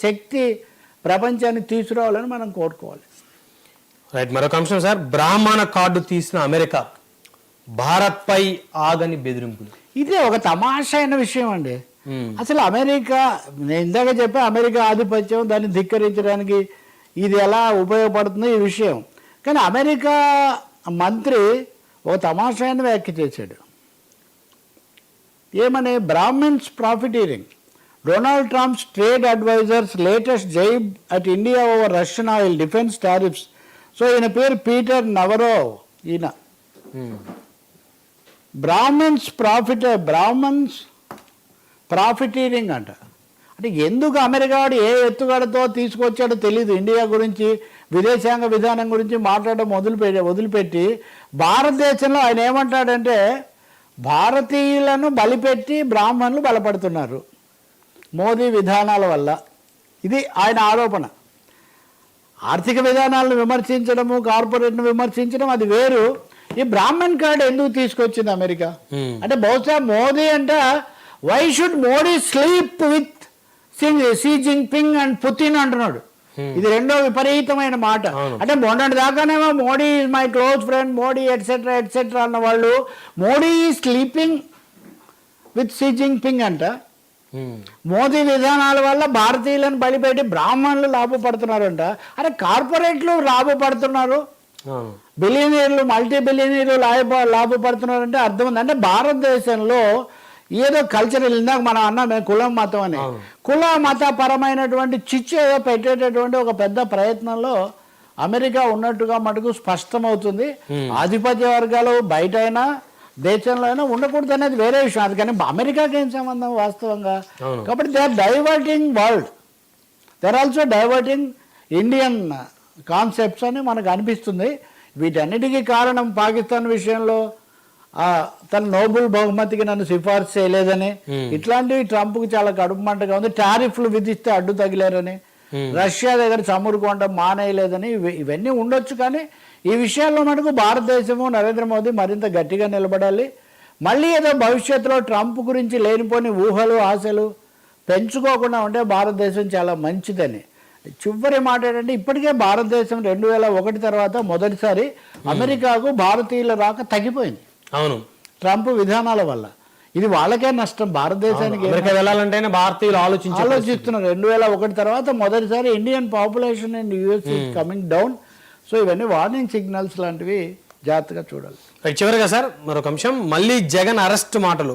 శక్తి ప్రపంచానికి తీసుకురావాలని మనం కోరుకోవాలి. రైట్, మరొక అంశం సార్, బ్రాహ్మణ కార్డు తీసిన అమెరికా భారత్ పై ఆగని బెదిరింపులు. ఇదే ఒక తమాషా అయిన విషయం అండి. అసలు అమెరికా, నేను ఇందాక చెప్పా అమెరికా ఆధిపత్యం, దాన్ని ధిక్కరించడానికి ఇది ఎలా ఉపయోగపడుతుందో ఈ విషయం. కానీ అమెరికా మంత్రి ఒక తమాషా అయిన వ్యాఖ్య చేశాడు. ఏమని? Brahmins profiteering. Donald Trump's trade advisors latest jibe at India over Russian oil defense tariffs. So ఈయన పేరు పీటర్ నవరోవ్. ఈయన బ్రాహ్మణ్స్ ప్రాఫిటీరింగ్ అంట. అంటే ఎందుకు అమెరికా వాడు ఏ ఎత్తుగడతో తీసుకొచ్చాడో తెలీదు. ఇండియా గురించి, విదేశాంగ విధానం గురించి మాట్లాడడం వదిలిపెట్టి భారతదేశంలో ఆయన ఏమంటాడంటే భారతీయులను బలిపెట్టి బ్రాహ్మణులు బలపడుతున్నారు మోదీ విధానాల వల్ల. ఇది ఆయన ఆరోపణ. ఆర్థిక విధానాలను విమర్శించడము, కార్పొరేట్ను విమర్శించడం అది వేరు. ఈ బ్రాహ్మణ్ కార్డు ఎందుకు తీసుకొచ్చింది అమెరికా అంటే బహుశా మోదీ అంట why should Modi sleep with Xi Jinping and Putin అంటున్నాడు. ఇది రెండో విపరీతమైన మాట. అంటే మొన్నటి దాకానేమో Modi is my close friend, Modi etcetera etcetera అన్న వాళ్ళు మోడీ ఈ స్లీపింగ్ విత్ షీ జిన్పింగ్ అంట. మోదీ విధానాల వల్ల భారతీయులను బలిపెట్టి బ్రాహ్మణులు లాభపడుతున్నారంట. అరే కార్పొరేట్లు లాభపడుతున్నారు, బిలియనీర్లు, మల్టీ బిలియనీర్లు లాభపడుతున్నారంటే అర్థం ఉంది. అంటే భారతదేశంలో ఏదో కల్చరల్, ఇందాక మనం అన్నాం కులం మతం అని, కుల మతపరమైనటువంటి చిచ్చు ఏదో పెట్టేటటువంటి ఒక పెద్ద ప్రయత్నంలో అమెరికా ఉన్నట్టుగా మటుకు స్పష్టమవుతుంది. ఆధిపత్య వర్గాలు బయట అయినా దేశంలో అయినా ఉండకూడదు అనేది వేరే విషయం. అది కానీ అమెరికాకి ఏం సంబంధం వాస్తవంగా? కాబట్టి they are diverting world, they are also diverting Indian concepts అని మనకు అనిపిస్తుంది. వీటన్నిటికీ కారణం పాకిస్తాన్ విషయంలో తన నోబెల్ బహుమతికి నన్ను సిఫార్సు చేయలేదని, ఇట్లాంటివి ట్రంప్కి చాలా కడుపు మంటగా ఉంది. టారిఫ్లు విధిస్తే అడ్డు తగిలేరని, రష్యా దగ్గర చమురుకోవడం మానేయలేదని, ఇవన్నీ ఉండొచ్చు. కానీ ఈ విషయాల్లో మటుకు భారతదేశము, నరేంద్ర మోదీ మరింత గట్టిగా నిలబడాలి. మళ్ళీ ఏదో భవిష్యత్తులో ట్రంప్ గురించి లేనిపోని ఊహలు, ఆశలు పెంచుకోకుండా ఉంటే భారతదేశం చాలా మంచిదని. చివరి మాట ఏంటంటే ఇప్పటికే భారతదేశం 2001 తర్వాత మొదటిసారి అమెరికాకు భారతీయుల రాక తగ్గిపోయింది. అవును, ట్రంప్ విధానాల వల్ల. ఇది వాళ్ళకే నష్టం. భారతదేశానికి వెళ్ళాలంటే భారతీయులు ఆలోచిస్తున్నారు. 2001 తర్వాత మొదటిసారి Indian population and US is coming down. So ఇవన్నీ వార్నింగ్ సిగ్నల్స్ లాంటివి జాగ్రత్తగా చూడాలి. చివరిగా సార్ మరొక అంశం, మళ్ళీ జగన్ అరెస్ట్ మాటలు.